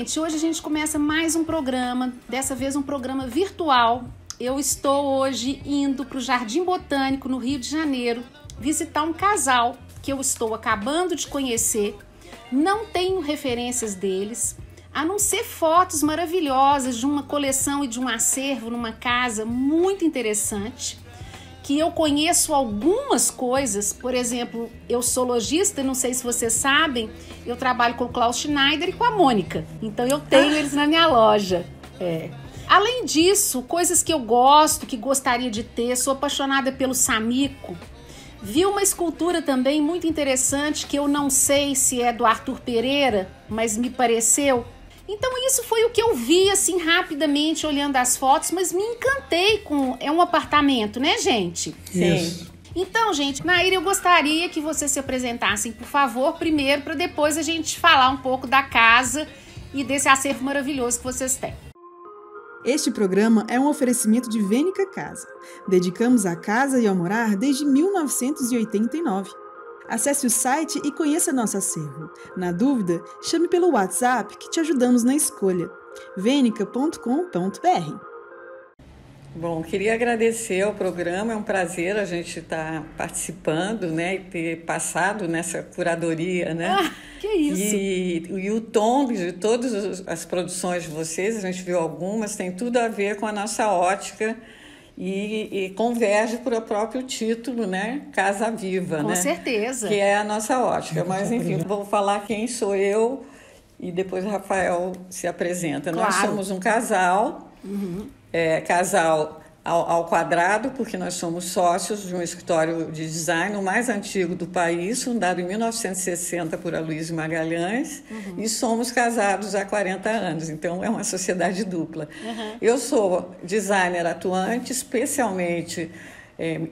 gente, hoje a gente começa mais um programa, dessa vez um programa virtual. Eu estou hoje indo para o Jardim Botânico, no Rio de Janeiro, visitar um casal que eu estou acabando de conhecer. Não tenho referências deles, a não ser fotos maravilhosas de uma coleção e de um acervo numa casa muito interessante, que eu conheço algumas coisas. Por exemplo, eu sou lojista, não sei se vocês sabem, eu trabalho com o Klaus Schneider e com a Mônica, então eu tenho eles na minha loja. Além disso, coisas que eu gosto, que gostaria de ter, sou apaixonada pelo Samico. Vi uma escultura também muito interessante, que eu não sei se é do Arthur Pereira, mas me pareceu. Então isso foi o que eu vi, assim, rapidamente, olhando as fotos, mas me encantei com... É um apartamento, né, gente? Sim. Então, gente, Naíra, eu gostaria que vocês se apresentassem, por favor, primeiro, para depois a gente falar um pouco da casa e desse acervo maravilhoso que vocês têm. Este programa é um oferecimento de Vênica Casa. Dedicamos à casa e ao morar desde 1989. Acesse o site e conheça nosso acervo. Na dúvida, chame pelo WhatsApp que te ajudamos na escolha. venica.com.br. Bom, queria agradecer ao programa, é um prazer a gente estar participando, né, e ter passado nessa curadoria, né? Ah, que isso! E o tom de todas as produções de vocês, a gente viu algumas, tem tudo a ver com a nossa ótica e converge para o próprio título, né? Casa Viva, Com né? certeza. Que é a nossa ótica. Mas, enfim, vou falar quem sou eu e depois o Rafael se apresenta. Claro. Nós somos um casal. Casal ao quadrado, porque nós somos sócios de um escritório de design, o mais antigo do país, fundado em 1960 por Aloysio Magalhães, e somos casados há 40 anos, então é uma sociedade dupla. Eu sou designer atuante, especialmente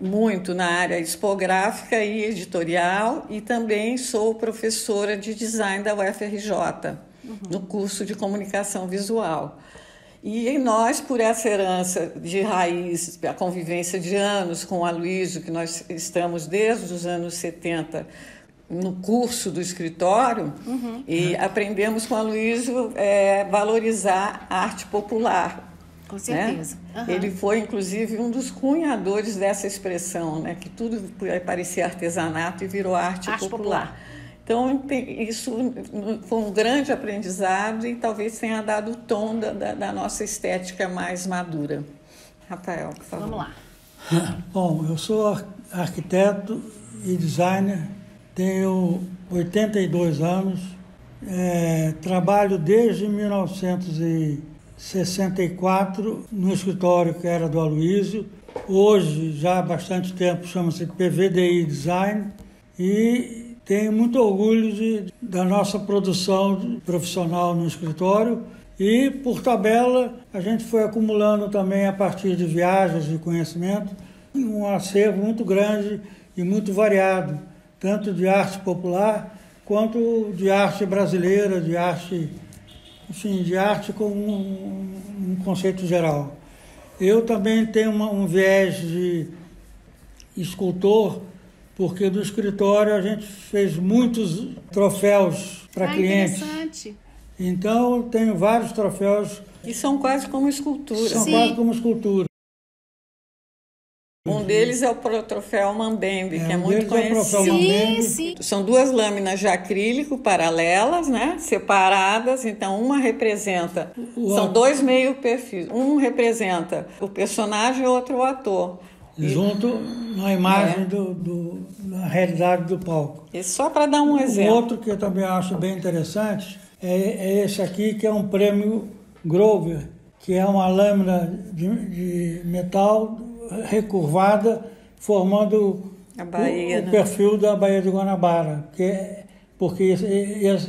muito na área expográfica e editorial, e também sou professora de design da UFRJ, no curso de comunicação visual. E nós, por essa herança de raiz, a convivência de anos com o Aloysio, que nós estamos desde os anos 70 no curso do escritório, e aprendemos com o Aloysio valorizar a arte popular. Com certeza. Né? Ele foi, inclusive, um dos cunhadores dessa expressão, né? Que tudo parecia artesanato e virou arte popular. Então, isso foi um grande aprendizado e talvez tenha dado o tom da nossa estética mais madura. Rafael, por favor. Vamos lá. Bom, eu sou arquiteto e designer, tenho 82 anos, trabalho desde 1964 no escritório que era do Aloysio. Hoje, já há bastante tempo, chama-se PVDI Design e tenho muito orgulho da nossa produção profissional no escritório e, por tabela, a gente foi acumulando também, a partir de viagens e conhecimento, um acervo muito grande e muito variado, tanto de arte popular quanto de arte brasileira, de arte, enfim, de arte como um conceito geral. Eu também tenho um viés de escultor, porque do escritório a gente fez muitos troféus para clientes. Interessante. Então, eu tenho vários troféus. E são quase como escultura. São quase como escultura. Um deles é o troféu Mambembe, que é muito conhecido. Sim. São duas lâminas de acrílico paralelas, né? Separadas. Então, uma representa... São dois meio perfis. Um representa o personagem e o outro o ator. Junto na imagem da realidade do palco. E só para dar um exemplo. O outro que eu também acho bem interessante é esse aqui, que é um prêmio Grover, que é uma lâmina de metal recurvada, formando a Bahia, o perfil da Baía de Guanabara, porque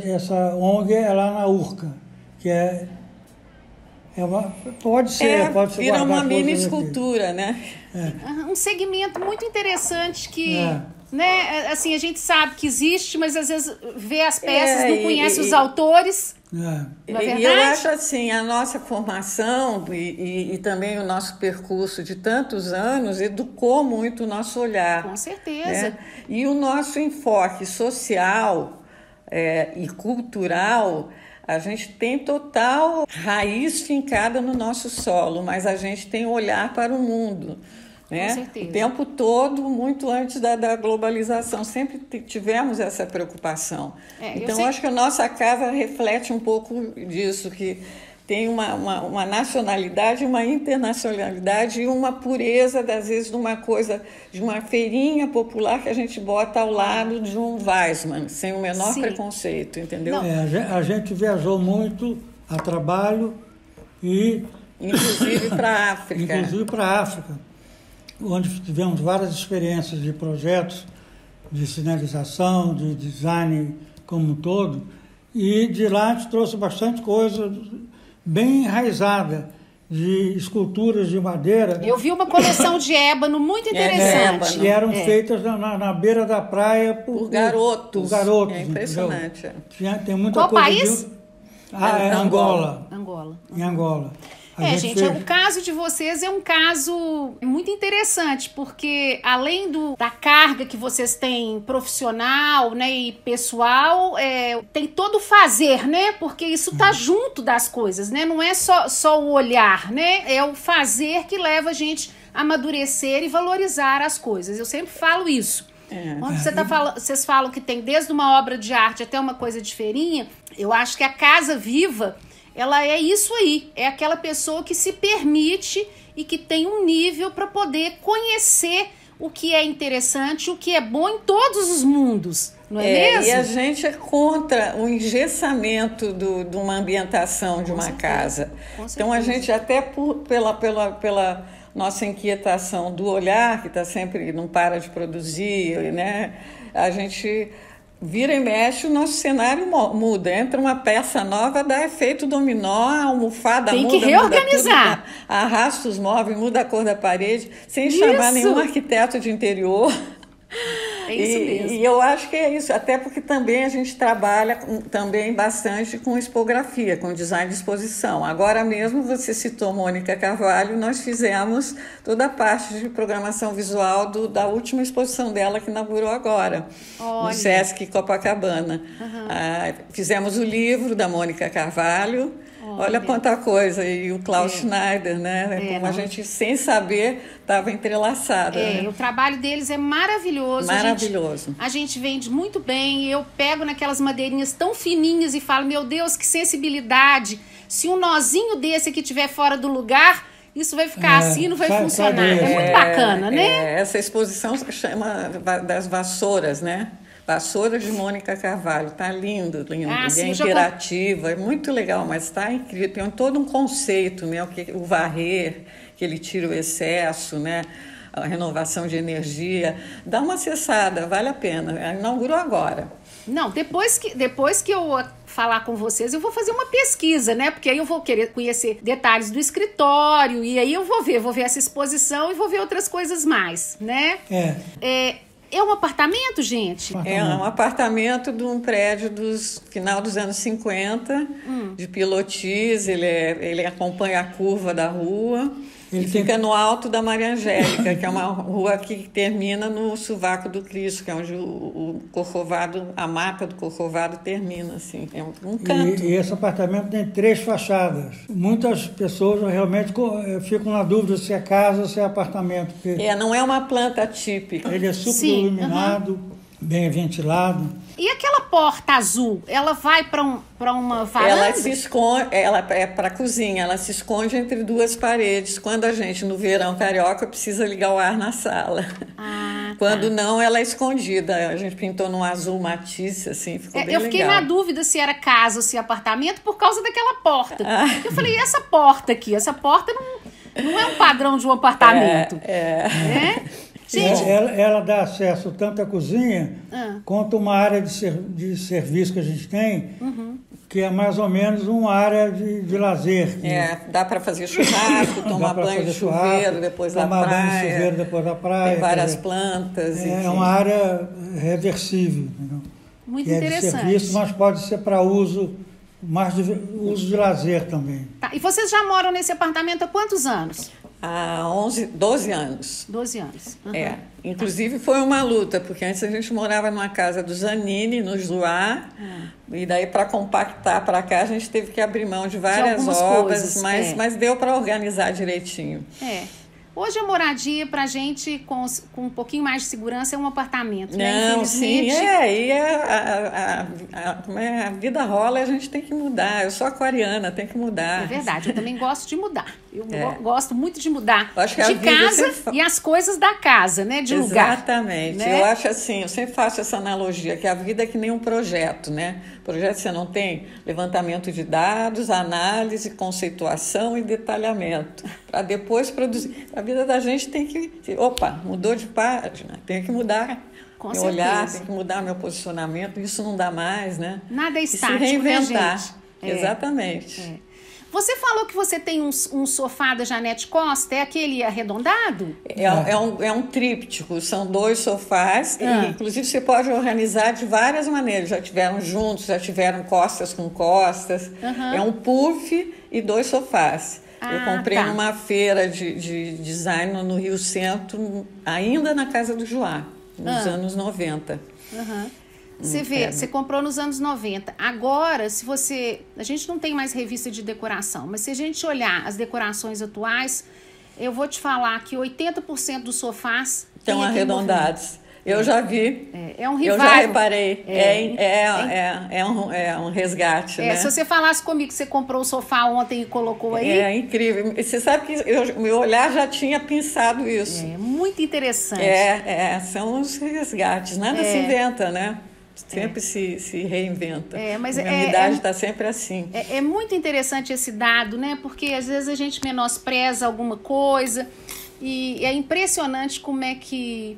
essa ONG é lá na Urca, que pode ser vira uma mini escultura, né? Um segmento muito interessante que, né, assim, a gente sabe que existe, mas às vezes vê as peças, não conhece os autores. Não é verdade? E eu acho assim, a nossa formação e também o nosso percurso de tantos anos educou muito o nosso olhar. Com certeza. Né? E o nosso enfoque social e cultural, A gente tem total raiz fincada no nosso solo, mas a gente tem olhar para o mundo, né? Com certeza. O tempo todo, muito antes da globalização, sempre tivemos essa preocupação. Então, acho que a nossa casa reflete um pouco disso, que tem uma nacionalidade, uma internacionalidade e uma pureza, às vezes, de uma coisa, de uma feirinha popular que a gente bota ao lado de um Weissmann, sem o menor preconceito, entendeu? A gente viajou muito a trabalho e... Inclusive para a África. Inclusive para a África, onde tivemos várias experiências de projetos de sinalização, de design como um todo, e de lá a gente trouxe bastante coisa bem enraizada, de esculturas de madeira. Eu vi uma coleção de ébano muito interessante. Que eram feitas na beira da praia por garotos. Por garotos. É impressionante. Tem muita Qual coisa país? Angola. Em Angola. Gente, o caso de vocês é um caso muito interessante, porque além da carga que vocês têm profissional, né, e pessoal, tem todo o fazer, né? Porque isso tá junto das coisas, né? Não é só o olhar, né? É o fazer que leva a gente a amadurecer e valorizar as coisas. Eu sempre falo isso. Quando vocês falam que tem desde uma obra de arte até uma coisa de feirinha, eu acho que a Casa Viva, ela é isso aí, é aquela pessoa que se permite e que tem um nível para poder conhecer o que é interessante, o que é bom em todos os mundos, não é mesmo? E a gente é contra o engessamento de uma ambientação de uma casa. Então a gente até pela nossa inquietação do olhar, que está sempre, não para de produzir, né? A gente vira e mexe, o nosso cenário muda. Entra uma peça nova, dá efeito dominó, a almofada muda. Tem que reorganizar. Muda tudo, arrasta os móveis, muda a cor da parede, sem chamar nenhum arquiteto de interior. É isso mesmo. E eu acho que é isso, até porque também a gente trabalha também bastante com expografia, com design de exposição. Agora mesmo, você citou Mônica Carvalho, nós fizemos toda a parte de programação visual da última exposição dela, que inaugurou agora, no Sesc Copacabana. Fizemos o livro da Mônica Carvalho. Olha quanta coisa, e o Klaus Schneider, né? Como a gente, sem saber, estava entrelaçada. Né? O trabalho deles é maravilhoso. Maravilhoso. A gente vende muito bem. Eu pego naquelas madeirinhas tão fininhas e falo, meu Deus, que sensibilidade. Se um nozinho desse aqui estiver fora do lugar, isso vai ficar assim, não vai funcionar. É muito bacana, né? Essa exposição se chama das vassouras, né? Vassouras de Mônica Carvalho, tá lindo, lindo. E é interativa, é muito legal, mas está incrível. Tem todo um conceito, né? O varrer, que ele tira o excesso, né? A renovação de energia. Dá uma acessada, vale a pena. Inaugurou agora. Não, depois que eu falar com vocês, eu vou fazer uma pesquisa, né? Porque aí eu vou querer conhecer detalhes do escritório, e aí eu vou ver essa exposição e vou ver outras coisas mais, né? É um apartamento, gente? É um apartamento de um prédio final dos anos 50, de pilotis, ele acompanha a curva da rua. Ele fica no alto da Maria Angélica, que é uma rua que termina no Sovaco do Cristo, que é onde o Corcovado, a mata do Corcovado termina, assim, é um canto. E esse apartamento tem 3 fachadas. Muitas pessoas realmente ficam na dúvida se é casa ou se é apartamento. Não é uma planta típica. Ele é super iluminado, bem ventilado. E aquela porta azul, ela vai para uma varanda? Ela se esconde, ela é para a cozinha, ela se esconde entre 2 paredes. Quando a gente, no verão carioca, precisa ligar o ar na sala. Quando não, ela é escondida. A gente pintou num azul matisse, assim, ficou bem legal. Eu fiquei na dúvida se era casa ou se apartamento por causa daquela porta. Eu falei, e essa porta aqui? Essa porta não é um padrão de um apartamento. Gente, ela dá acesso tanto à cozinha quanto uma área de serviço que a gente tem, que é mais ou menos uma área de lazer. Dá para fazer churrasco, tomar banho de chuveiro depois da praia. Tomar banho de chuveiro depois da praia. Tem várias plantas. É uma área reversível. Muito que interessante. É de serviço, mas pode ser para uso de lazer também. Tá. E vocês já moram nesse apartamento há quantos anos? Há 12 anos. 12 anos. Uhum. Inclusive foi uma luta, porque antes a gente morava numa casa do Zanini, no Juá, e daí para compactar para cá a gente teve que abrir mão de várias obras, mas deu para organizar direitinho. Hoje a moradia pra gente com um pouquinho mais de segurança é um apartamento, né? Não, sim, e a vida rola e a gente tem que mudar. Eu sou aquariana, tem que mudar. É verdade, eu também gosto de mudar. Eu gosto muito de mudar acho que de casa e as coisas da casa, né? De lugar. Exatamente. Né? Eu acho assim, eu sempre faço essa analogia, que a vida é que nem um projeto, né? Projeto você não tem levantamento de dados, análise, conceituação e detalhamento. Para depois produzir. A vida da gente tem que... Opa, mudou de página, tem que mudar. Com meu certeza. Olhar, tem que mudar meu posicionamento, isso não dá mais, né? Nada é estático, se reinventar. Né, gente? Exatamente. Você falou que você tem um sofá da Janete Costa, é aquele arredondado? É um tríptico, são 2 sofás, e, inclusive você pode organizar de várias maneiras, já tiveram juntos, já tiveram costas com costas, é um puff e 2 sofás. Eu comprei numa feira de design no Rio Centro, ainda na casa do Joá, nos anos 90. Você vê, você comprou nos anos 90. Agora, a gente não tem mais revista de decoração, mas se a gente olhar as decorações atuais, eu vou te falar que 80% dos sofás estão arredondados. Eu já vi. É um revival. Eu já reparei. É um resgate, né? Se você falasse comigo que você comprou o sofá ontem e colocou aí... É incrível. Você sabe que meu olhar já tinha pensado isso. É muito interessante. São os resgates. Nada se inventa, né? Sempre se reinventa. Mas a humanidade está sempre assim. É muito interessante esse dado, né? Porque às vezes a gente menospreza alguma coisa e é impressionante como é que...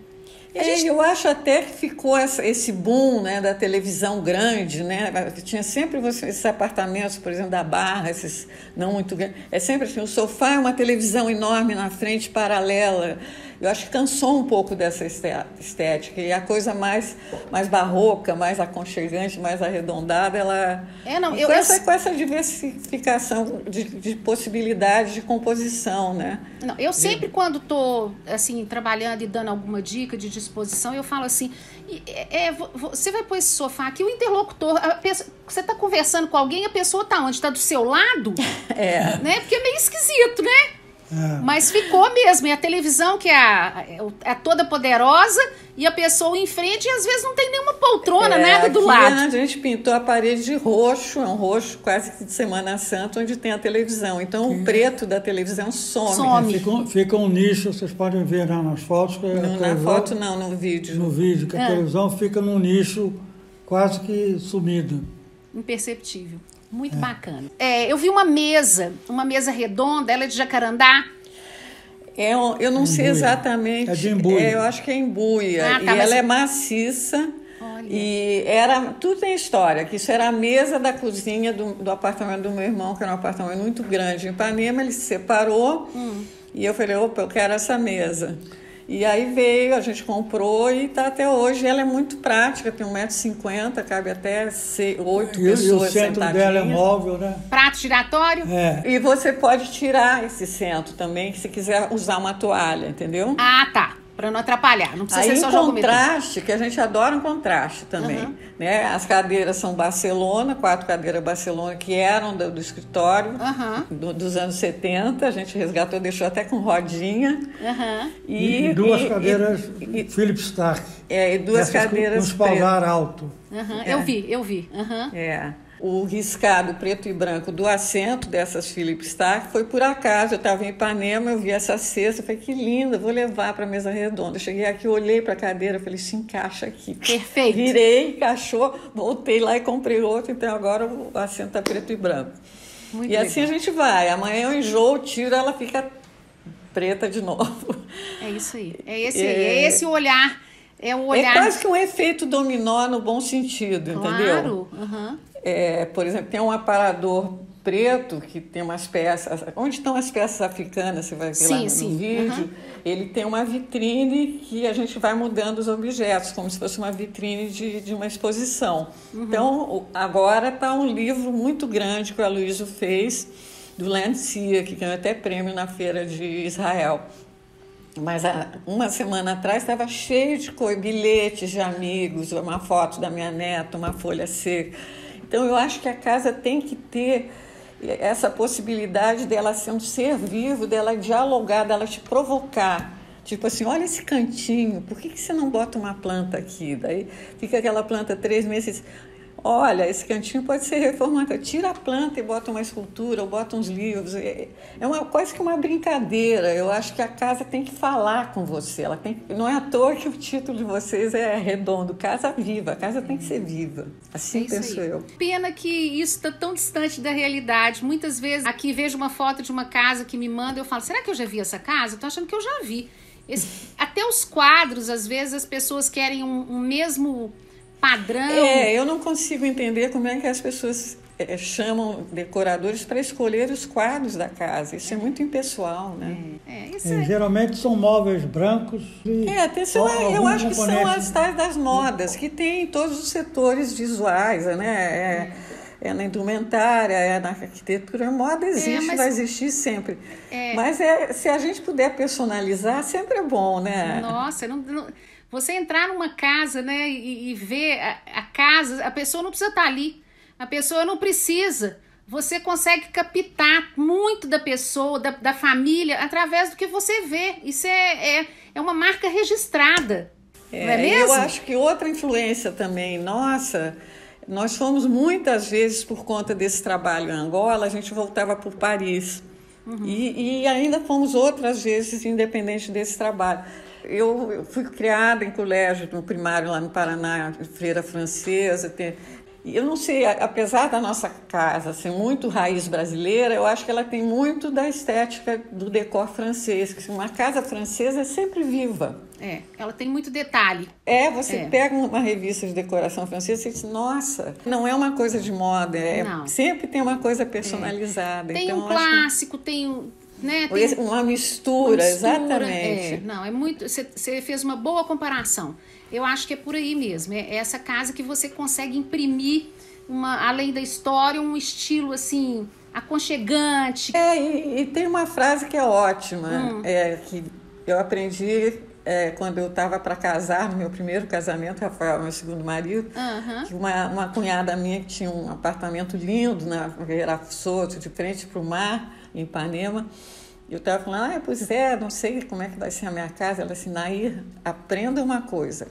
Eu acho até que ficou esse boom, né, da televisão grande, né? Tinha sempre esses apartamentos, por exemplo, da Barra, esses não muito grandes. É sempre assim, o sofá é uma televisão enorme na frente, paralela. Eu acho que cansou um pouco dessa estética. E a coisa mais barroca, mais aconchegante, mais arredondada, ela... Com essa diversificação de possibilidades de composição, né? Não, eu sempre, quando estou assim, trabalhando e dando alguma dica de disposição, eu falo assim, você vai pôr esse sofá aqui, o interlocutor, você está conversando com alguém, a pessoa está onde? Está do seu lado? Né? Porque é meio esquisito, né? Mas ficou mesmo, e a televisão que é toda poderosa e a pessoa em frente e às vezes não tem nenhuma poltrona, nada do lado. A gente pintou a parede de roxo, é um roxo quase que de Semana Santa, onde tem a televisão. Então o preto da televisão some. Fica um nicho, vocês podem ver nas fotos. Na foto não, no vídeo. No vídeo, que a televisão fica num nicho quase que sumido. Imperceptível. Muito bacana. Eu vi uma mesa redonda, ela é de jacarandá. Eu não sei exatamente. É de embuia. Eu acho que é embuia. Ela é maciça. Olha. E tudo tem história, que isso era a mesa da cozinha do apartamento do meu irmão, que era um apartamento muito grande em Ipanema. Ele se separou e eu falei, opa, eu quero essa mesa. E aí veio, a gente comprou e está até hoje. Ela é muito prática, tem 1,50 m, cabe até 8 pessoas. E o centro dela é móvel, né? Prato giratório? E você pode tirar esse centro também, se quiser usar uma toalha, entendeu? Tá. Para não atrapalhar, não precisa ser só jogo contraste, que a gente adora um contraste também. Né? As cadeiras são Barcelona, 4 cadeiras Barcelona, que eram do escritório dos anos 70. A gente resgatou, deixou até com rodinha. E 2 cadeiras Philips Starck. E 2 cadeiras com espaldar alto. Eu vi. O riscado preto e branco do assento dessas Philips Starck foi por acaso. Eu estava em Ipanema, eu vi essa cesta, falei, que linda, vou levar para a mesa redonda. Eu cheguei aqui, olhei para a cadeira, falei, se encaixa aqui. Perfeito. Virei, encaixou, voltei lá e comprei outro, então agora o assento está preto e branco. Muito legal. Assim a gente vai. Amanhã eu enjoo, tiro, ela fica preta de novo. É isso aí. É esse o olhar. É o olhar. É quase que um efeito dominó no bom sentido, entendeu? Claro. Por exemplo, tem um aparador preto que tem umas peças. Onde estão as peças africanas? Você vai ver lá no vídeo. Ele tem uma vitrine que a gente vai mudando os objetos, como se fosse uma vitrine de uma exposição. Então, agora está um livro muito grande que o Aloysio fez do Lancia, que ganhou até prêmio na feira de Israel. Mas uma semana atrás estava cheio de bilhetes de amigos, uma foto da minha neta, uma folha seca. Então eu acho que a casa tem que ter essa possibilidade dela ser um ser vivo, dela dialogar, dela te provocar. Tipo assim, olha esse cantinho, por que você não bota uma planta aqui? Daí fica aquela planta 3 meses, olha, esse cantinho pode ser reformado. Tira a planta e bota uma escultura, ou bota uns livros. É quase que uma brincadeira. Eu acho que a casa tem que falar com você. Não é à toa que o título de vocês é redondo, Casa Viva. A casa tem que ser viva. Assim penso eu. Pena que isso está tão distante da realidade. Muitas vezes aqui vejo uma foto de uma casa que me manda, eu falo, será que eu já vi essa casa? Estou achando que eu já vi. Até os quadros, às vezes as pessoas querem um mesmo padrão. Eu não consigo entender como é que as pessoas chamam decoradores para escolher os quadros da casa. Isso é muito impessoal, né? Geralmente são móveis brancos. Eu acho que são as tais das modas, que tem em todos os setores visuais, né? Na indumentária, na arquitetura, a moda existe, vai existir sempre. Mas se a gente puder personalizar, sempre é bom, né? Nossa, você entrar numa casa, né, e ver a casa, a pessoa não precisa estar ali, a pessoa não precisa. Você consegue captar muito da pessoa, da família, através do que você vê. Isso é uma marca registrada, não é mesmo? Eu acho que outra influência também, nossa... Nós fomos muitas vezes, por conta desse trabalho em Angola, a gente voltava para Paris. Uhum. E ainda fomos outras vezes, independente desse trabalho. Eu fui criada em colégio, no primário lá no Paraná, freira francesa. E eu não sei, apesar da nossa casa ser muito raiz brasileira, eu acho que ela tem muito da estética do decor francês. Que uma casa francesa é sempre viva. Ela tem muito detalhe. Você pega uma revista de decoração francesa e diz, nossa, não é uma coisa de moda, sempre tem uma coisa personalizada. Tem então, um clássico, tem... Né, tem uma mistura, exatamente. É muito. Você fez uma boa comparação. Eu acho que é por aí mesmo. É essa casa que você consegue imprimir, além da história, um estilo assim aconchegante. E tem uma frase que é ótima, que eu aprendi quando eu estava para casar, no meu primeiro casamento, Rafael, meu segundo marido, que uma cunhada minha que tinha um apartamento lindo na Vera Soto, de frente para o mar, em Ipanema. Eu estava falando, não sei como é que vai ser a minha casa. Ela disse, Nair, aprenda uma coisa.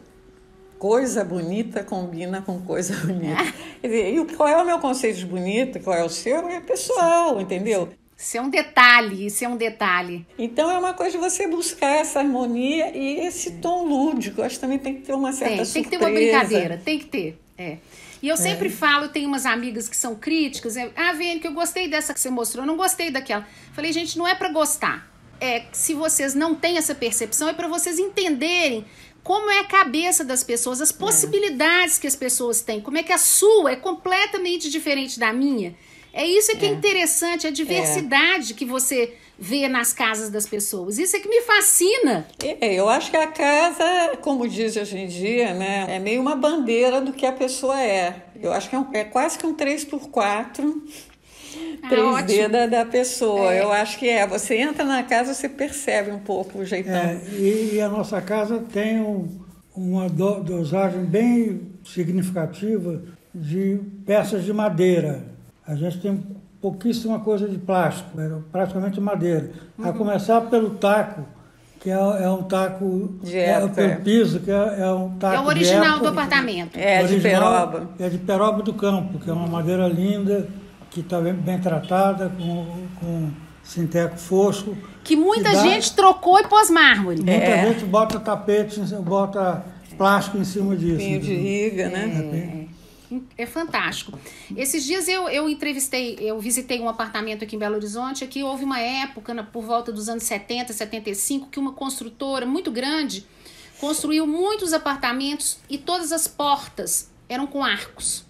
Coisa bonita combina com coisa bonita. Quer dizer, e qual é o meu conceito de bonito, qual é o seu? É pessoal, entendeu? Isso é um detalhe. Então é uma coisa de você buscar essa harmonia e esse tom lúdico. Eu acho que também tem que ter uma certa surpresa. Tem que ter uma brincadeira, tem que ter. E eu sempre falo, tenho umas amigas que são críticas, Vênia, que eu gostei dessa que você mostrou, eu não gostei daquela. Falei, gente, não é para gostar. Se vocês não têm essa percepção, é para vocês entenderem como é a cabeça das pessoas, as possibilidades que as pessoas têm, como é que a sua é completamente diferente da minha. Isso que é interessante, a diversidade que você vê nas casas das pessoas. Isso é que me fascina. Eu acho que a casa, como diz hoje em dia, né, é meio uma bandeira do que a pessoa é. Eu acho que é quase que um 3x4, 3D da pessoa. Eu acho que você entra na casa, você percebe um pouco o jeitão. E a nossa casa tem uma dosagem bem significativa de peças de madeira. A gente tem pouquíssima coisa de plástico, praticamente madeira. A começar pelo taco, que é um taco de época. Pelo piso, que é um taco é o original de época, do apartamento. De peroba. É de peroba do campo, que é uma madeira linda, que está bem tratada, com sinteco fosco. Que muita gente trocou e pôs mármore. Muita gente bota tapete, bota plástico em cima disso. Pinho de riga, né? É fantástico. Esses dias eu visitei um apartamento aqui em Belo Horizonte. Aqui houve uma época, por volta dos anos 70, 75, que uma construtora muito grande construiu muitos apartamentos e todas as portas eram com arcos.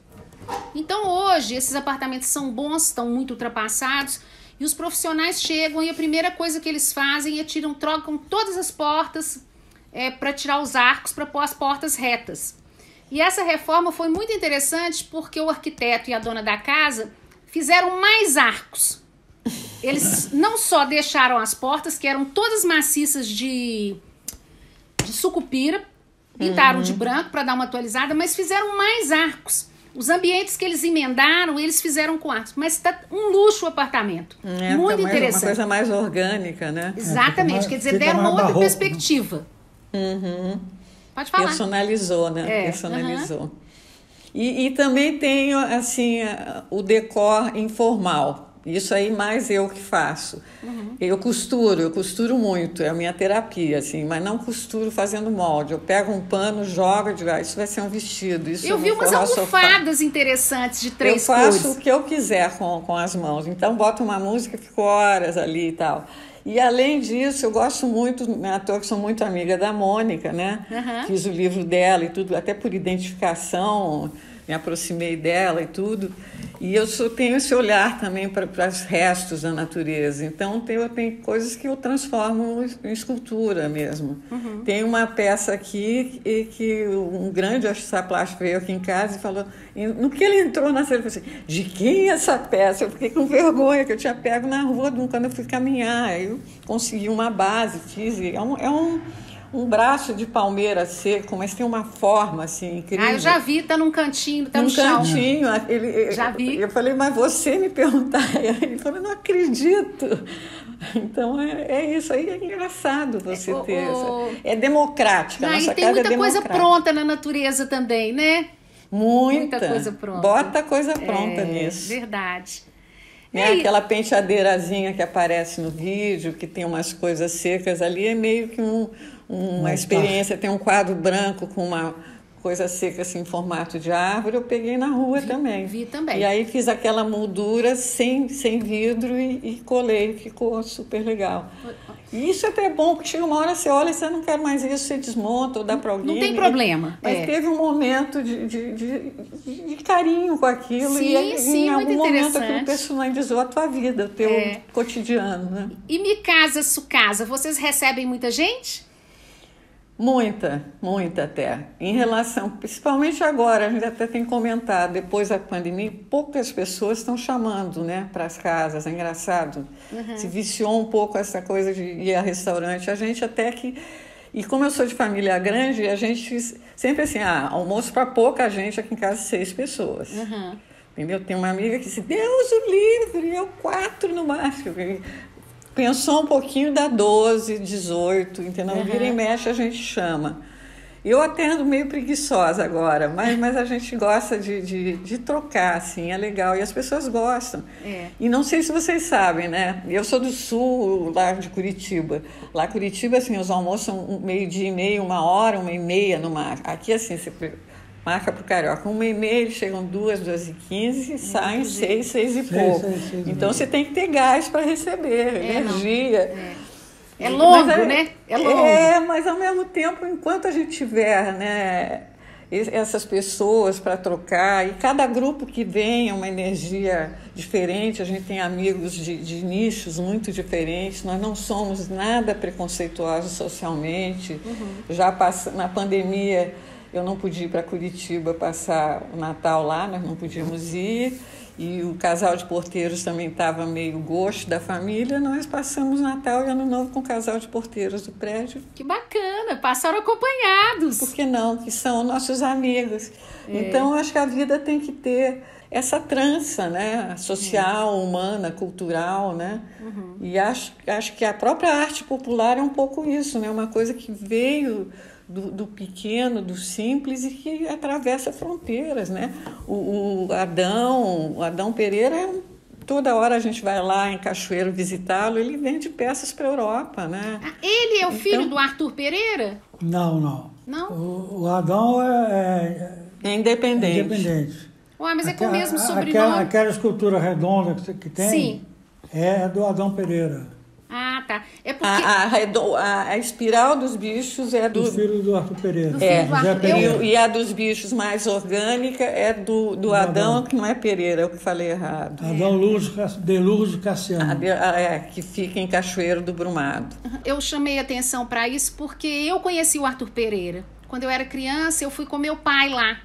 Então hoje esses apartamentos são bons, estão muito ultrapassados, e os profissionais chegam e a primeira coisa que eles fazem é trocam todas as portas para tirar os arcos, para pôr as portas retas. E essa reforma foi muito interessante porque o arquiteto e a dona da casa fizeram mais arcos. Eles não só deixaram as portas, que eram todas maciças de sucupira, pintaram de branco para dar uma atualizada, mas fizeram mais arcos. Os ambientes que eles emendaram, eles fizeram com arcos. Mas está um luxo o apartamento. Muito interessante. Uma coisa mais orgânica, né? Exatamente. Quer dizer, deram uma outra perspectiva. Pode falar. Personalizou, né? Personalizou. E também tem, assim, o decor informal. Isso aí mais eu que faço. Eu costuro muito, é a minha terapia, assim, mas não costuro fazendo molde. Eu pego um pano, jogo, digo, isso vai ser um vestido. Isso eu vi umas almofadas interessantes de 3 cores. Eu faço cores. o que eu quiser com as mãos. Então, boto uma música e fico horas ali e tal. E, além disso, eu gosto muito, à toa que sou muito amiga da Mônica, né? Fiz o livro dela e tudo, até por identificação, me aproximei dela e tudo. E eu tenho esse olhar também para os restos da natureza. Então, tem coisas que eu transformo em escultura mesmo. Tem uma peça aqui que um grande artista plástico veio aqui em casa e falou... No que ele entrou na cena, eu falei assim, de quem é essa peça? Eu fiquei com vergonha, que eu tinha pego na rua quando eu fui caminhar. Aí eu consegui uma base, fiz. Um braço de palmeira seco, mas tem uma forma assim incrível. Eu já vi, tá num cantinho, tá no chão. Já vi. Eu falei, mas você me perguntar. Ele falou, não acredito. Então é isso aí, é engraçado você ter isso. É democrática, nossa casa é democrática. E tem muita coisa pronta na natureza também, né? Muita coisa pronta. Bota coisa pronta nisso. Verdade. Aquela penteadeirazinha que aparece no vídeo, que tem umas coisas secas ali, é meio que uma experiência. Tem um quadro branco com uma coisa seca assim, em formato de árvore, eu peguei na rua também. Vi também. E aí fiz aquela moldura sem vidro e colei, ficou super legal. E isso até é bom, porque chega uma hora, você olha e você não quer mais isso, você desmonta ou dá para alguém. Não tem problema. Mas teve um momento de carinho com aquilo. Sim, em algum momento aquilo personalizou a tua vida, o teu cotidiano. Né? E Me Casa, Sucasa, vocês recebem muita gente? Muita até. Em relação, principalmente agora, a gente até tem comentado, depois da pandemia, poucas pessoas estão chamando, né, para as casas, é engraçado. Se viciou um pouco essa coisa de ir a restaurante. A gente até que... E como eu sou de família grande, a gente sempre assim, almoço para pouca gente, aqui em casa 6 pessoas. Entendeu? Tem uma amiga que disse, Deus o livre, eu 4 no máximo. Pensou um pouquinho, dá 12, 18, entendeu? Vira e mexe, a gente chama. Eu até ando meio preguiçosa agora, mas a gente gosta de trocar, assim, é legal. E as pessoas gostam. E não sei se vocês sabem, né? Eu sou do sul, lá de Curitiba. Lá em Curitiba, assim, os almoços são 12h30, 1h, 1h30 no mar. Aqui, assim, você marca para o carioca, 1h30, eles chegam 2h15 e saem 6 e pouco. Então você tem que ter gás para receber, energia. É longo, né? É longo. Mas ao mesmo tempo, enquanto a gente tiver, né, essas pessoas para trocar, e cada grupo que vem é uma energia diferente, a gente tem amigos de nichos muito diferentes, nós não somos nada preconceituosos socialmente. Já na pandemia, eu não pude ir para Curitiba passar o Natal lá, nós não podíamos ir. E o casal de porteiros também estava meio gosto da família. Nós passamos Natal e Ano Novo com o casal de porteiros do prédio. Que bacana, passaram acompanhados. Por que não? Que são nossos amigos. Então, eu acho que a vida tem que ter essa trança, né? Social, humana, cultural, né? E acho que a própria arte popular é um pouco isso, né? Uma coisa que veio do pequeno, do simples e que atravessa fronteiras, né? O Adão Pereira, toda hora a gente vai lá em Cachoeiro visitá-lo, ele vende peças para a Europa, né? Ele é o filho do Arthur Pereira? Não. Não? O Adão é independente. Ué, mas é com o mesmo sobrenome. Aquela escultura redonda que tem. Sim. É do Adão Pereira. Ah, tá. É porque... a espiral dos bichos é do filho do Arthur Pereira. E a dos bichos mais orgânica é do Adão, que não é Pereira, é o que falei errado. Adão de Luz Cassiano. Que fica em Cachoeiro do Brumado. Eu chamei atenção para isso porque eu conheci o Arthur Pereira. Quando eu era criança, eu fui com meu pai lá.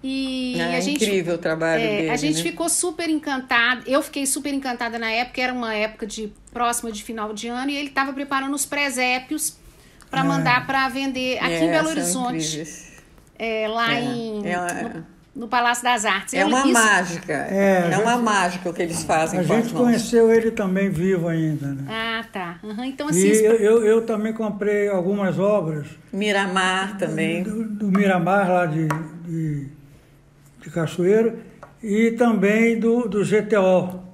E a gente, incrível o trabalho dele. A gente né? ficou super encantada. Eu fiquei super encantada na época. Era uma época próxima de final de ano. E ele estava preparando os presépios para mandar para vender aqui em Belo Horizonte. Lá no Palácio das Artes. É uma mágica. É uma mágica o que eles fazem com as mãos. A gente conheceu ele também vivo ainda. Né? Ah, tá. Então, assim, e eu também comprei algumas obras. Miramar também. Do Miramar, lá de Cachoeira. E também do GTO.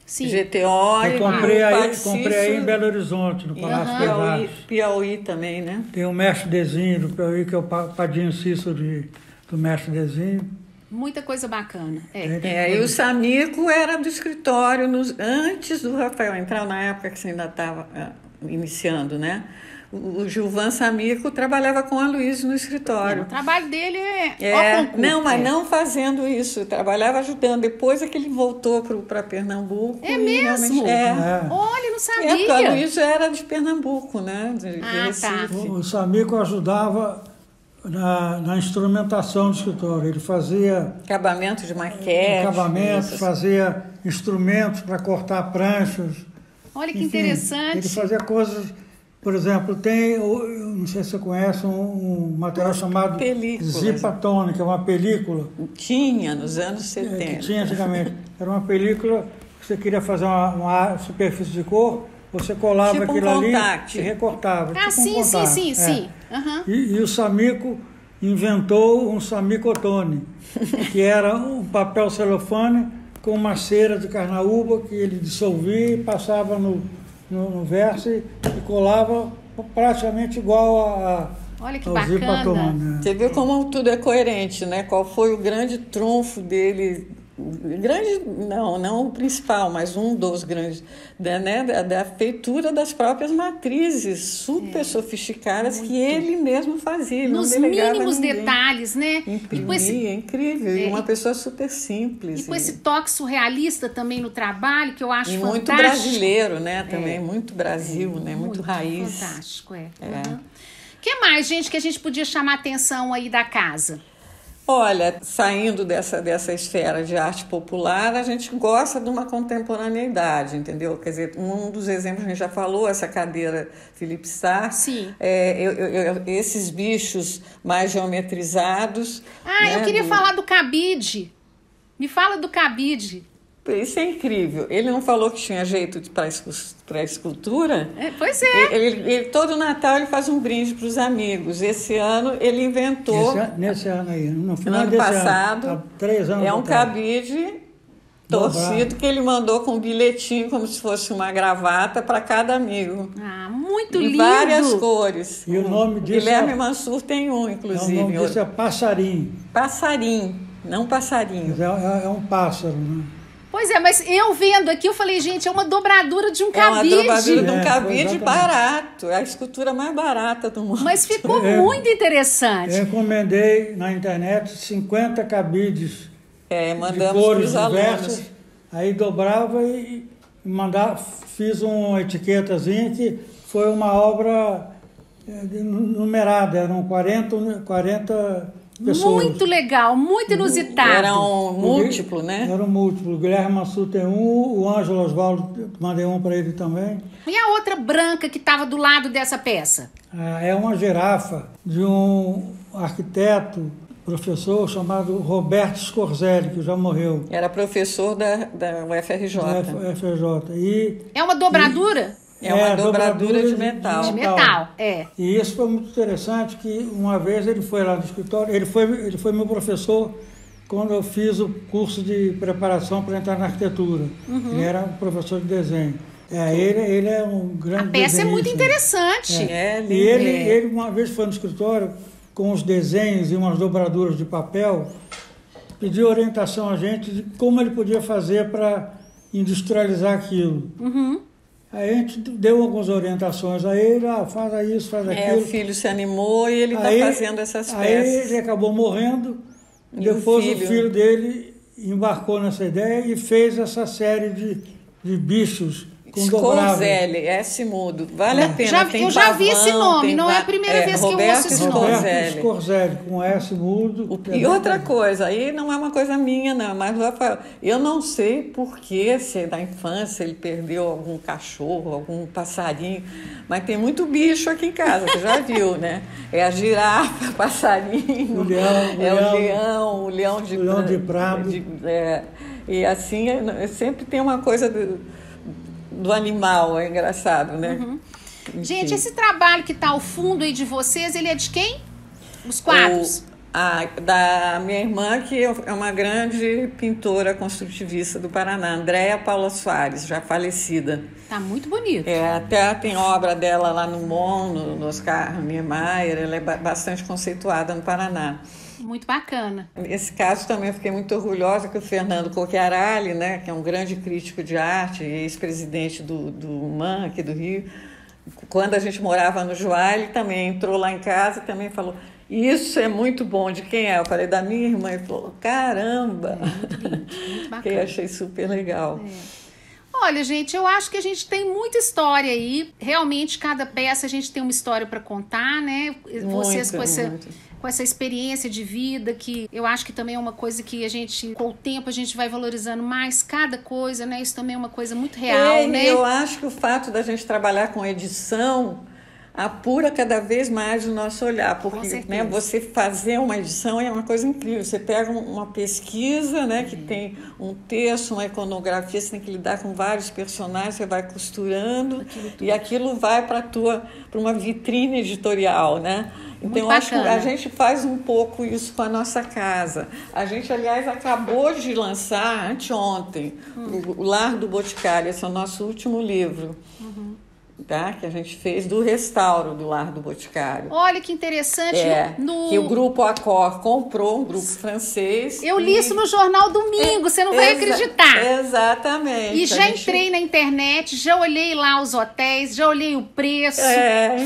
Sim. GTO eu comprei aí em Belo Horizonte, no Palácio das Artes. Piauí também, né? Tem o Mestre Desenho do Piauí, que é o Padinho Cícero do Mestre Desenho. Muita coisa bacana. E o Samico era do escritório antes do Rafael entrar, na época que você ainda estava iniciando, né? O Gilvan Samico trabalhava com a Luísa no escritório. O trabalho dele não fazendo isso. Trabalhava ajudando. Depois é que ele voltou para Pernambuco. É mesmo? Olha, não sabia. Porque a Luísa era de Pernambuco, né? De Recife. Tá. O Samico ajudava na instrumentação do escritório. Ele fazia acabamento de maquete. Fazia instrumentos para cortar pranchas. Olha que interessante. Ele fazia coisas... Por exemplo, não sei se você conhece, um material chamado Zipatone, que é uma película. Tinha, nos anos 70. Que tinha antigamente. Era uma película que você queria fazer uma superfície de cor, você colava tipo aquilo ali e recortava. Sim. E o Samico inventou um Samicotone, que era um papel celofane com uma cera de carnaúba que ele dissolvia e passava no verso e colava praticamente igual Olha que ao bacana. Zipatone, né? Você viu como tudo é coerente, né? Qual foi o grande trunfo dele? Não o principal, mas um dos grandes, da feitura das próprias matrizes super sofisticadas que ele mesmo fazia. Nos mínimos detalhes, né? Imprimia, é incrível. E uma pessoa super simples. E com esse toque surrealista também no trabalho, que eu acho fantástico. Muito brasileiro, né? Também, muito Brasil, né? Muito raiz. Fantástico, O que mais, gente, que a gente podia chamar a atenção aí da casa? Olha, saindo dessa esfera de arte popular, a gente gosta de uma contemporaneidade, entendeu? Quer dizer, um dos exemplos que a gente já falou, essa cadeira Philippe Starck. Sim. Esses bichos mais geometrizados. Eu queria falar do cabide. Me fala do cabide. Isso é incrível. Ele não falou que tinha jeito para escultura? Pois é. Ele, todo Natal ele faz um brinde para os amigos. Esse ano ele inventou... Nesse ano aí, no final ano desse passado, ano, há 3 anos é um atrás. cabide torcido que ele mandou com um bilhetinho, como se fosse uma gravata para cada amigo. Muito lindo! Em várias cores. E o nome disso Guilherme Mansur tem um, inclusive. O nome disso é passarinho. Passarinho, não passarinho. É um pássaro, né? Pois é, mas eu vendo aqui, eu falei, gente, é uma dobradura de um cabide. É uma dobradura de um cabide barato. É a escultura mais barata do mundo. Mas ficou muito interessante. Eu encomendei na internet 50 cabides mandamos de cores para os diversas. alunos. Aí dobrava e fiz uma etiquetazinha que foi uma obra numerada. Eram 40 pessoas. Muito legal, muito inusitado. Era um múltiplo, né? Era um múltiplo. O Guilherme Mansur tem um, o Ângelo Osvaldo, mandei um para ele também. E a outra branca que estava do lado dessa peça? É uma girafa de um arquiteto, professor chamado Roberto Scorzelli, que já morreu. Era professor da UFRJ. Da UFRJ. É uma dobradura? É uma dobradura de metal. De metal, E isso foi muito interessante, que uma vez ele foi lá no escritório, ele foi meu professor quando eu fiz o curso de preparação para entrar na arquitetura. Ele era um professor de desenho. Ele é um grande desenhista. A peça é muito interessante. E ele uma vez foi no escritório com os desenhos e umas dobraduras de papel, pediu orientação a gente de como ele podia fazer para industrializar aquilo. Aí a gente deu algumas orientações a ele, faz isso, faz aquilo. O filho se animou e ele está fazendo essas peças. Aí ele acabou morrendo, depois o filho dele embarcou nessa ideia e fez essa série de bichos Scorzelli, S mudo. Vale a pena. Eu já vi esse nome, não é a primeira vez que eu ouço esse nome. Roberto Scorzelli, com S mudo. E outra coisa, aí não é uma coisa minha, não, mas o Rafael, eu não sei por que, se na infância ele perdeu algum cachorro, algum passarinho, mas tem muito bicho aqui em casa, você já viu, né? É a girafa, passarinho, o leão de prado. E assim, sempre tem uma coisa do animal, é engraçado, né? Uhum. Gente, esse trabalho que está ao fundo aí de vocês, ele é de quem? Os quadros? Da minha irmã, que é uma grande pintora construtivista do Paraná, Andréa Paula Soares, já falecida. Tá muito bonito. Até tem obra dela lá no MON, no Oscar Niemeyer, ela é bastante conceituada no Paraná. Muito bacana. Nesse caso também eu fiquei muito orgulhosa que o Fernando Cocchiarelli, né, que é um grande crítico de arte e ex-presidente do MAN aqui do Rio, quando a gente morava no Joá, ele também entrou lá em casa e também falou: isso é muito bom. De quem é? Eu falei: da minha irmã. Ele falou: caramba! Muito lindo, muito bacana. Que eu achei super legal. Olha, gente, eu acho que a gente tem muita história aí. Realmente, cada peça a gente tem uma história para contar, né? Vocês com essa experiência de vida, que eu acho que também é uma coisa que a gente, com o tempo, a gente vai valorizando mais cada coisa, né? Isso também é uma coisa muito real, né? Eu acho que o fato da gente trabalhar com edição apura cada vez mais o nosso olhar, porque, né, você fazer uma edição é uma coisa incrível. Você pega uma pesquisa, né, que tem um texto, uma iconografia, você tem que lidar com vários personagens, você vai costurando e aquilo vai para uma vitrine editorial, né? Então, eu acho que a gente faz um pouco isso com a nossa casa. A gente, aliás, acabou de lançar, anteontem, o Lar do Boticário. Esse é o nosso último livro. Tá? Que a gente fez do restauro do Lar do Boticário. Olha que interessante. Que o grupo Accor comprou, um grupo francês. Eu li isso no jornal domingo, você não vai acreditar. Exatamente. E já entrei na internet, já olhei lá os hotéis, já olhei o preço.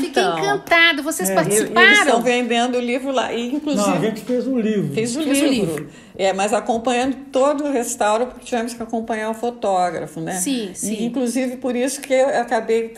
Fiquei encantada. Vocês participaram? Eles estão vendendo o livro lá. E, inclusive, não, a gente fez um livro. Fez o livro. Mas acompanhando todo o restauro, porque tivemos que acompanhar o fotógrafo, né? Sim. E, inclusive, por isso que eu acabei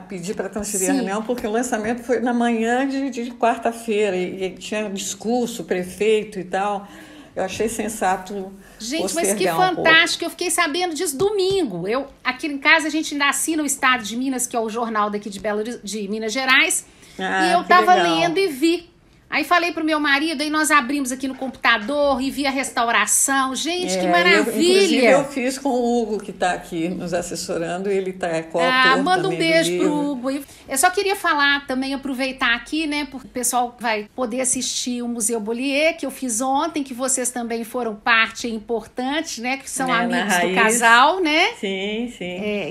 pedir para transferir a reunião, porque o lançamento foi na manhã de quarta-feira, e tinha discurso, prefeito e tal. Eu achei sensato. Gente, mas que fantástico! Eu fiquei sabendo disso domingo. Aqui em casa a gente ainda assina o Estado de Minas, que é o jornal daqui de Minas Gerais, e eu estava lendo e vi. Aí falei pro meu marido, aí nós abrimos aqui no computador e vi a restauração. Gente, que maravilha! Eu fiz com o Hugo, que está aqui nos assessorando, ele está coautor. Manda um beijo pro Hugo. Eu só queria falar também, aproveitar aqui, né, porque o pessoal vai poder assistir o Museu Bollier, que eu fiz ontem, que vocês também foram parte importante, né, que são amigos do casal, né? Sim.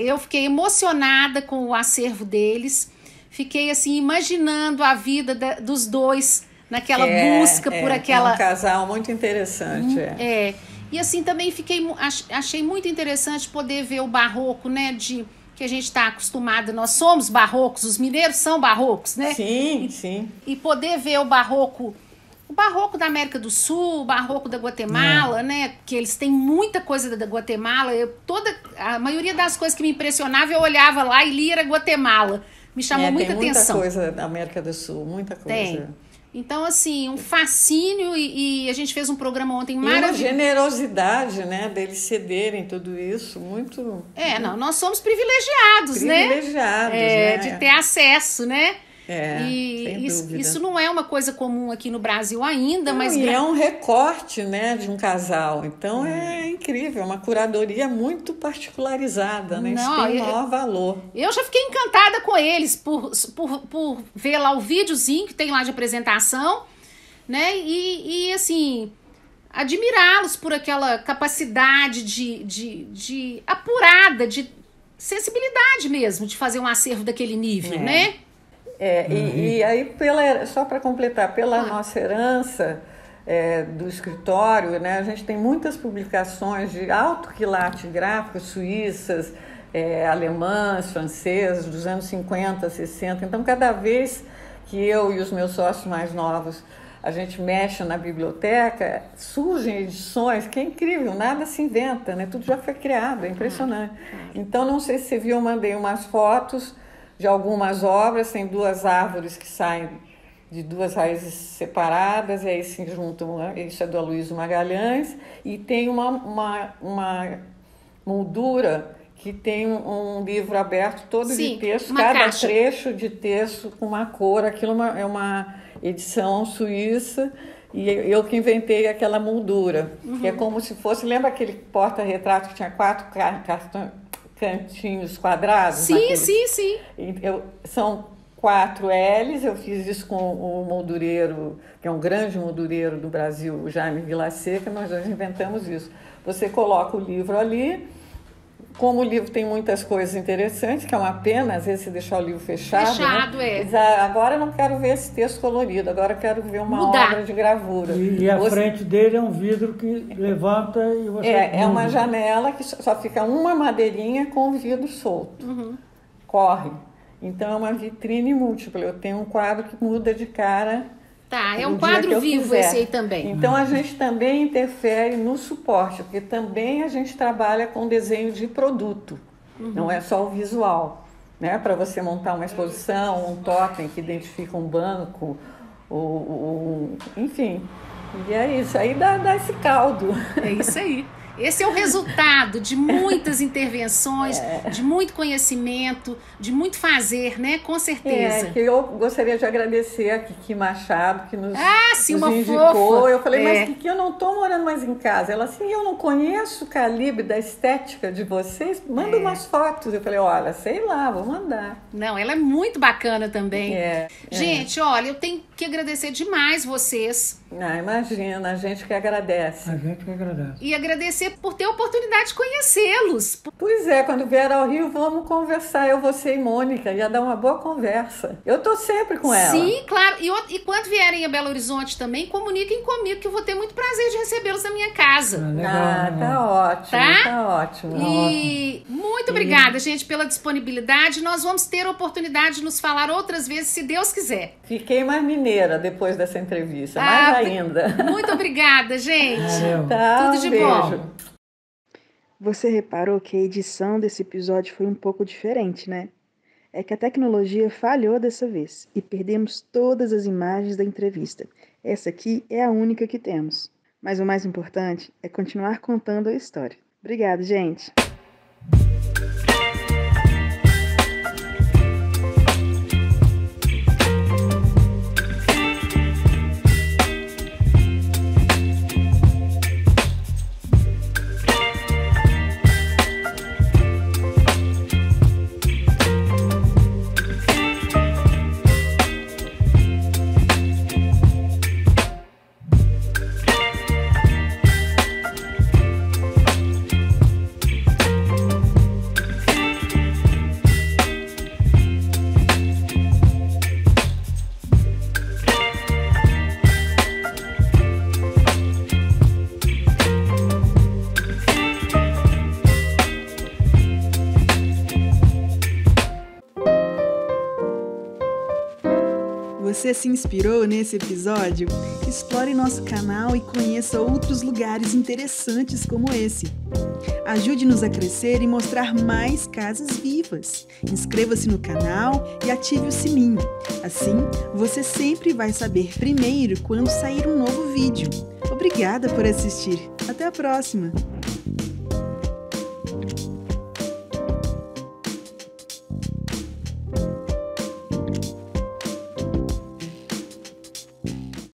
Eu fiquei emocionada com o acervo deles. Fiquei assim, imaginando a vida dos dois naquela busca por aquela... É um casal muito interessante. E assim, também achei muito interessante poder ver o barroco, né, que a gente está acostumado, nós somos barrocos, os mineiros são barrocos, né? Sim. E poder ver o barroco da América do Sul, o barroco da Guatemala, né? Que eles têm muita coisa da Guatemala. A maioria das coisas que me impressionava, eu olhava lá e lia era Guatemala. Me chamou muita atenção. Muita coisa da América do Sul, muita coisa. Tem. Então, assim, um fascínio e a gente fez um programa ontem maravilhoso. E uma generosidade, né, deles cederem tudo isso, muito... nós somos privilegiados, né? Né? De ter acesso, né? Sem dúvida. Isso não é uma coisa comum aqui no Brasil ainda, mas... E é um recorte, né, de um casal. Então é incrível, uma curadoria muito particularizada, né? Isso tem o maior valor. Eu já fiquei encantada com eles por ver lá o videozinho que tem lá de apresentação, né? E assim, admirá-los por aquela capacidade de apurada, de sensibilidade mesmo, de fazer um acervo daquele nível, né? E aí, só para completar, pela nossa herança do escritório, né, a gente tem muitas publicações de alto quilate gráfico, suíças, alemãs, francesas, dos anos 50, 60. Então, cada vez que eu e os meus sócios mais novos a gente mexe na biblioteca, surgem edições, que é incrível, nada se inventa, né? Tudo já foi criado, é impressionante. Então, não sei se você viu, eu mandei umas fotos de algumas obras, tem 2 árvores que saem de 2 raízes separadas, e aí se juntam, isso é do Aloysio Magalhães, e tem uma moldura que tem um livro aberto todo de texto, cada caixa. Trecho de texto com uma cor, aquilo é uma edição suíça, e eu que inventei aquela moldura, que é como se fosse, lembra aquele porta-retrato que tinha 4 cantinhos quadrados? Sim, sim. São 4 L's, eu fiz isso com o moldureiro, que é um grande moldureiro do Brasil, o Jaime Vilaseca, nós inventamos isso. Você coloca o livro ali, como o livro tem muitas coisas interessantes, que é uma pena, às vezes, você deixar o livro fechado. Fechado, né? Agora eu não quero ver esse texto colorido, agora eu quero ver uma obra de gravura. E a frente dele é um vidro que levanta e você... É uma janela que só fica uma madeirinha com o vidro solto. Corre. Então é uma vitrine múltipla. Eu tenho um quadro que muda de cara. Tá, é um quadro vivo esse aí também. Então a gente também interfere no suporte, porque também a gente trabalha com desenho de produto, não é só o visual, né? Para você montar uma exposição, um totem que identifica um banco, enfim. E é isso, aí dá esse caldo. É isso aí. Esse é o resultado de muitas intervenções, de muito conhecimento, de muito fazer, né? Com certeza. Que eu gostaria de agradecer a Kiki Machado, que nos indicou. Fofa. Eu falei, mas Kiki, eu não estou morando mais em casa. Ela assim, eu não conheço o calibre da estética de vocês, manda umas fotos. Eu falei, olha, sei lá, vou mandar. Não, ela é muito bacana também. Gente, olha, eu tenho que agradecer demais vocês. Imagina, a gente que agradece. A gente que agradece. E agradecer por ter a oportunidade de conhecê-los. Pois é, quando vier ao Rio, vamos conversar, eu, você e Mônica, ia dar uma boa conversa. Eu tô sempre com ela. Sim, claro. E quando vierem a Belo Horizonte também, comuniquem comigo, que eu vou ter muito prazer de recebê-los na minha casa. Tá ótimo. E muito obrigada, gente, pela disponibilidade. Nós vamos ter a oportunidade de nos falar outras vezes, se Deus quiser. Fiquei mais mineira depois dessa entrevista, mais ainda. Muito obrigada, gente. Tudo de bom. Você reparou que a edição desse episódio foi um pouco diferente, né? É que a tecnologia falhou dessa vez e perdemos todas as imagens da entrevista. Essa aqui é a única que temos. Mas o mais importante é continuar contando a história. Obrigada, gente! Você se inspirou nesse episódio? Explore nosso canal e conheça outros lugares interessantes como esse. Ajude-nos a crescer e mostrar mais casas vivas. Inscreva-se no canal e ative o sininho. Assim, você sempre vai saber primeiro quando sair um novo vídeo. Obrigada por assistir. Até a próxima!